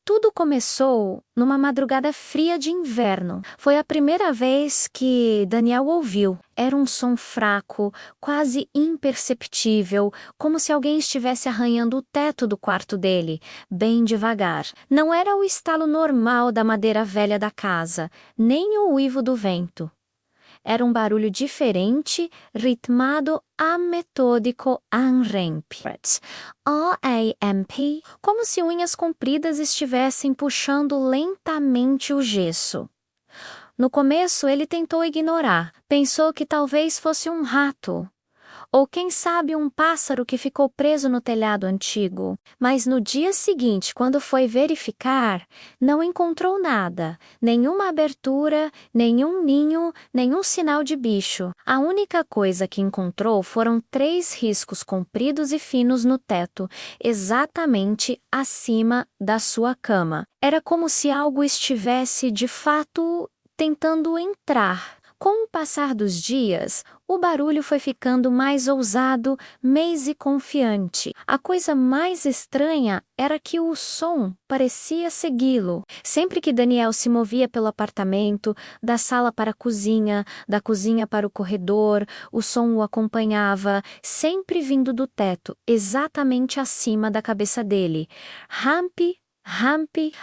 Tudo começou numa madrugada fria de inverno. Foi a primeira vez que Daniel ouviu. Era um som fraco, quase imperceptível, como se alguém estivesse arranhando o teto do quarto dele, bem devagar. Não era o estalo normal da madeira velha da casa, nem o uivo do vento. Era um barulho diferente, ritmado a metódico ANRAMP, A-M-P, como se unhas compridas estivessem puxando lentamente o gesso. No começo ele tentou ignorar, pensou que talvez fosse um rato, ou quem sabe um pássaro que ficou preso no telhado antigo. Mas no dia seguinte, quando foi verificar, não encontrou nada, nenhuma abertura, nenhum ninho, nenhum sinal de bicho. A única coisa que encontrou foram 3 riscos compridos e finos no teto, exatamente acima da sua cama. Era como se algo estivesse, de fato, tentando entrar. Com o passar dos dias, o barulho foi ficando mais ousado, mês e confiante. A coisa mais estranha era que o som parecia segui-lo. Sempre que Daniel se movia pelo apartamento, da sala para a cozinha, da cozinha para o corredor, o som o acompanhava, sempre vindo do teto, exatamente acima da cabeça dele. Ramp,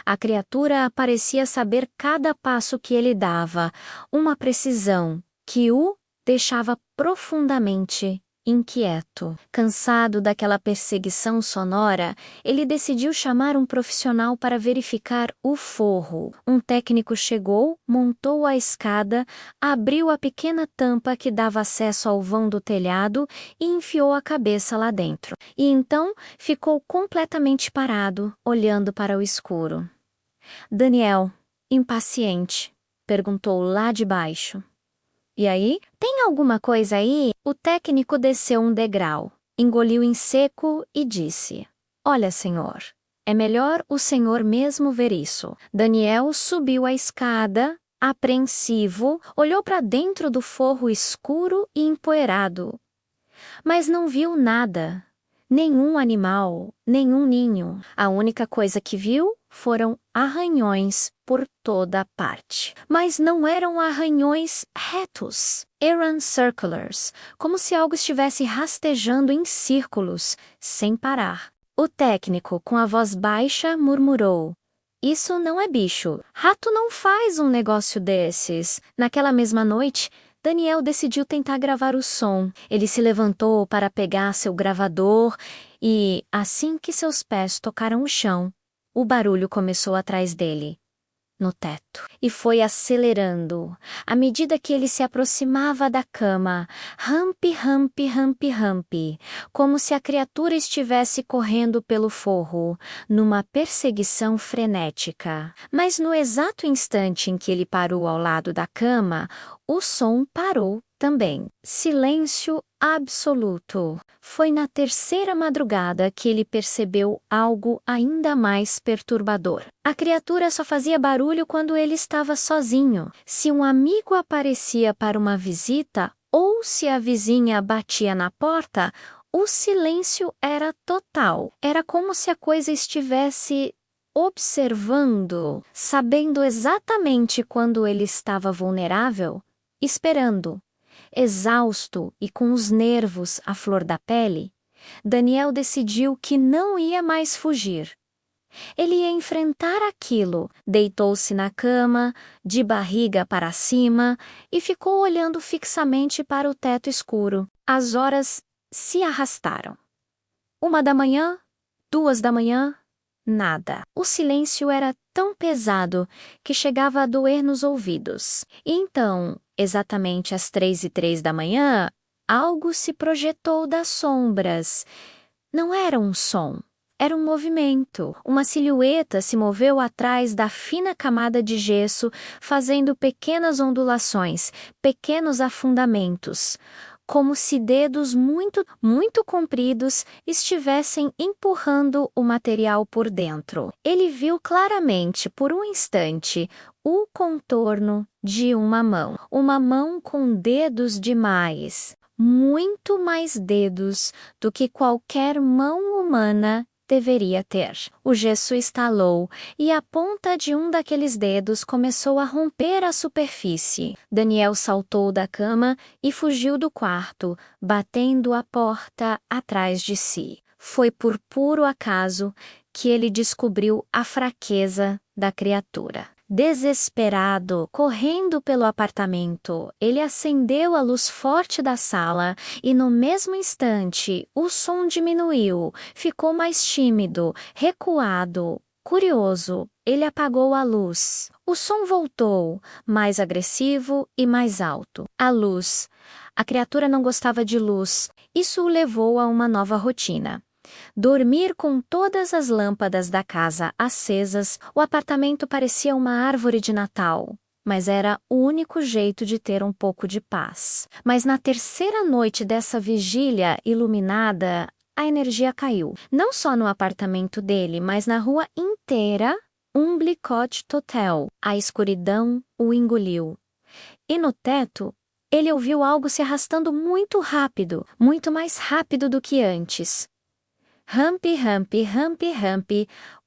a criatura parecia saber cada passo que ele dava, uma precisão que o deixava profundamente inquieto. Cansado daquela perseguição sonora, ele decidiu chamar um profissional para verificar o forro. Um técnico chegou, montou a escada, abriu a pequena tampa que dava acesso ao vão do telhado e enfiou a cabeça lá dentro. E então ficou completamente parado, olhando para o escuro. Daniel, impaciente, perguntou lá de baixo. E aí? Tem alguma coisa aí? O técnico desceu um degrau, engoliu em seco e disse: Olha, senhor, é melhor o senhor mesmo ver isso. Daniel subiu a escada, apreensivo, olhou para dentro do forro escuro e empoeirado. Mas não viu nada. Nenhum animal, nenhum ninho. A única coisa que viu foram arranhões por toda parte. Mas não eram arranhões retos. Eram circulars, como se algo estivesse rastejando em círculos, sem parar. O técnico, com a voz baixa, murmurou: Isso não é bicho. Rato não faz um negócio desses. Naquela mesma noite, Daniel decidiu tentar gravar o som. Ele se levantou para pegar seu gravador e, assim que seus pés tocaram o chão, o barulho começou atrás dele, no teto, e foi acelerando. À medida que ele se aproximava da cama, ramp, como se a criatura estivesse correndo pelo forro, numa perseguição frenética. Mas no exato instante em que ele parou ao lado da cama, o som parou também. Silêncio absoluto. Foi na terceira madrugada que ele percebeu algo ainda mais perturbador. A criatura só fazia barulho quando ele estava sozinho. Se um amigo aparecia para uma visita ou se a vizinha batia na porta, o silêncio era total. Era como se a coisa estivesse observando, sabendo exatamente quando ele estava vulnerável, esperando. Exausto e com os nervos à flor da pele, Daniel decidiu que não ia mais fugir. Ele ia enfrentar aquilo, deitou-se na cama, de barriga para cima, e ficou olhando fixamente para o teto escuro. As horas se arrastaram. 1 da manhã, 2 da manhã, nada. O silêncio era tão pesado que chegava a doer nos ouvidos. E então, exatamente às 3:03 da manhã, algo se projetou das sombras. Não era um som, era um movimento. Uma silhueta se moveu atrás da fina camada de gesso, fazendo pequenas ondulações, pequenos afundamentos, como se dedos muito compridos estivessem empurrando o material por dentro. Ele viu claramente, por um instante, o contorno de uma mão com dedos demais, muito mais dedos do que qualquer mão humana deveria ter. O gesso estalou e a ponta de um daqueles dedos começou a romper a superfície. Daniel saltou da cama e fugiu do quarto, batendo a porta atrás de si. Foi por puro acaso que ele descobriu a fraqueza da criatura. Desesperado, correndo pelo apartamento, ele acendeu a luz forte da sala e, no mesmo instante, o som diminuiu, ficou mais tímido, recuado. Curioso, ele apagou a luz. O som voltou, mais agressivo e mais alto. A luz. A criatura não gostava de luz. Isso o levou a uma nova rotina. Dormir com todas as lâmpadas da casa acesas, o apartamento parecia uma árvore de Natal, mas era o único jeito de ter um pouco de paz. Mas na terceira noite dessa vigília iluminada, a energia caiu. Não só no apartamento dele, mas na rua inteira, Umblicote Total. A escuridão o engoliu. E no teto, ele ouviu algo se arrastando muito rápido, muito mais rápido do que antes. Ramp, ramp, ramp, ramp.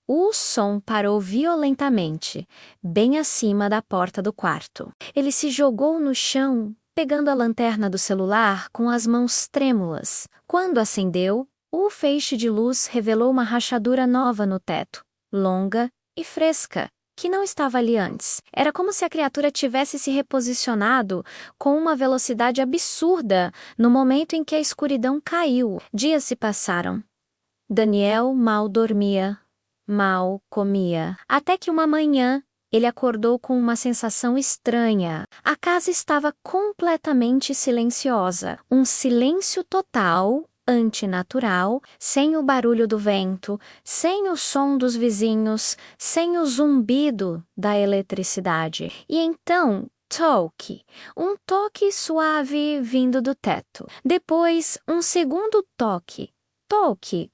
O som parou violentamente, bem acima da porta do quarto. Ele se jogou no chão, pegando a lanterna do celular com as mãos trêmulas. Quando acendeu, o feixe de luz revelou uma rachadura nova no teto, longa e fresca, que não estava ali antes. Era como se a criatura tivesse se reposicionado com uma velocidade absurda no momento em que a escuridão caiu. Dias se passaram. Daniel mal dormia, mal comia. Até que uma manhã, ele acordou com uma sensação estranha. A casa estava completamente silenciosa. Um silêncio total, antinatural, sem o barulho do vento, sem o som dos vizinhos, sem o zumbido da eletricidade. E então, um toque suave vindo do teto. Depois, um segundo toque,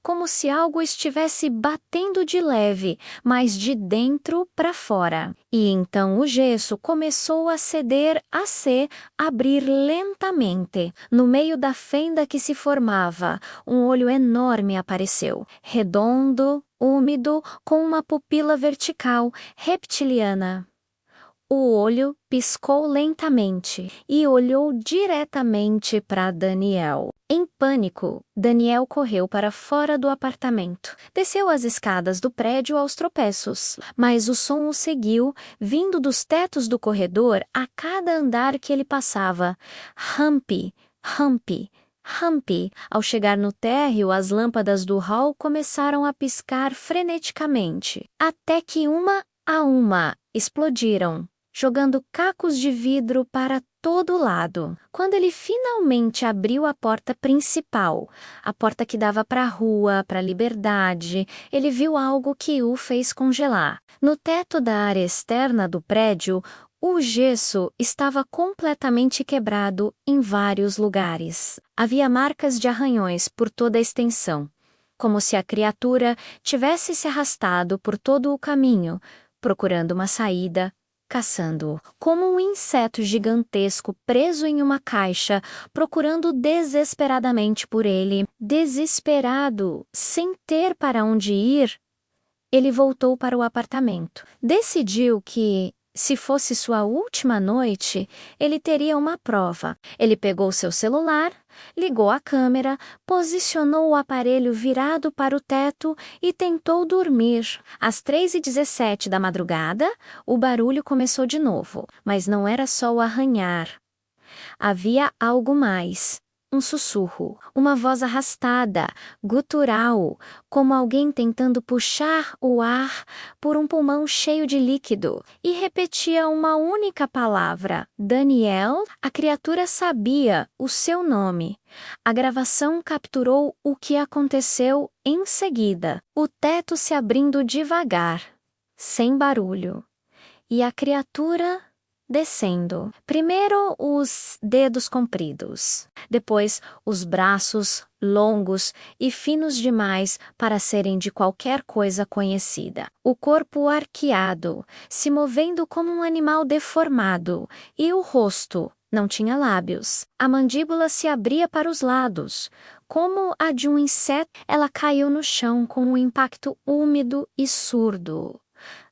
como se algo estivesse batendo de leve, mas de dentro para fora. E então o gesso começou a ceder a se abrir lentamente. No meio da fenda que se formava, um olho enorme apareceu, redondo, úmido, com uma pupila vertical, reptiliana. O olho piscou lentamente e olhou diretamente para Daniel. Em pânico, Daniel correu para fora do apartamento. Desceu as escadas do prédio aos tropeços, mas o som o seguiu, vindo dos tetos do corredor a cada andar que ele passava. Ramp, ramp, ramp. Ao chegar no térreo, as lâmpadas do hall começaram a piscar freneticamente, até que uma a uma explodiram, jogando cacos de vidro para todo lado. Quando ele finalmente abriu a porta principal, a porta que dava para a rua, para a liberdade, ele viu algo que o fez congelar. No teto da área externa do prédio, o gesso estava completamente quebrado em vários lugares. Havia marcas de arranhões por toda a extensão, como se a criatura tivesse se arrastado por todo o caminho, procurando uma saída, caçando-o, como um inseto gigantesco preso em uma caixa, procurando desesperadamente por ele. Desesperado, sem ter para onde ir, ele voltou para o apartamento. Decidiu que, se fosse sua última noite, ele teria uma prova. Ele pegou seu celular, ligou a câmera, posicionou o aparelho virado para o teto e tentou dormir. Às 3h17 da madrugada, o barulho começou de novo, mas não era só o arranhar. Havia algo mais. Um sussurro, uma voz arrastada, gutural, como alguém tentando puxar o ar por um pulmão cheio de líquido, e repetia uma única palavra: Daniel. A criatura sabia o seu nome. A gravação capturou o que aconteceu em seguida: o teto se abrindo devagar, sem barulho, e a criatura descendo. Primeiro os dedos compridos, depois os braços longos e finos demais para serem de qualquer coisa conhecida. O corpo arqueado, se movendo como um animal deformado, e o rosto não tinha lábios. A mandíbula se abria para os lados, como a de um inseto, ela caiu no chão com um impacto úmido e surdo.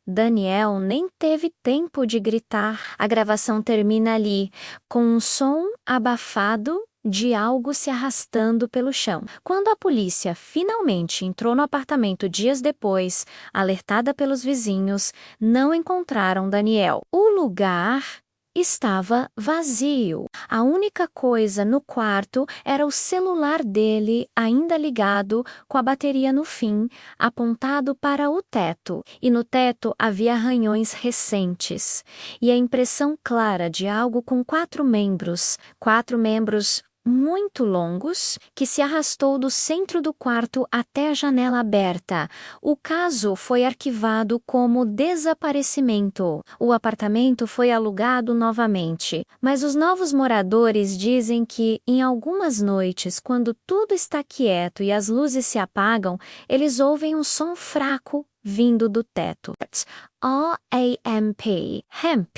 Daniel nem teve tempo de gritar. A gravação termina ali, com um som abafado de algo se arrastando pelo chão. Quando a polícia finalmente entrou no apartamento dias depois, alertada pelos vizinhos, não encontraram Daniel. O lugar estava vazio. A única coisa no quarto era o celular dele, ainda ligado, com a bateria no fim, apontado para o teto. E no teto havia arranhões recentes. E a impressão clara de algo com quatro membros muito longos, que se arrastou do centro do quarto até a janela aberta. O caso foi arquivado como desaparecimento. O apartamento foi alugado novamente, mas os novos moradores dizem que, em algumas noites, quando tudo está quieto e as luzes se apagam, eles ouvem um som fraco vindo do teto. R-A-M-P, hemp,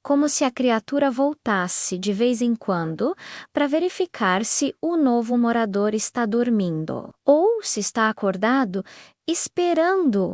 como se a criatura voltasse de vez em quando para verificar se o novo morador está dormindo ou se está acordado, esperando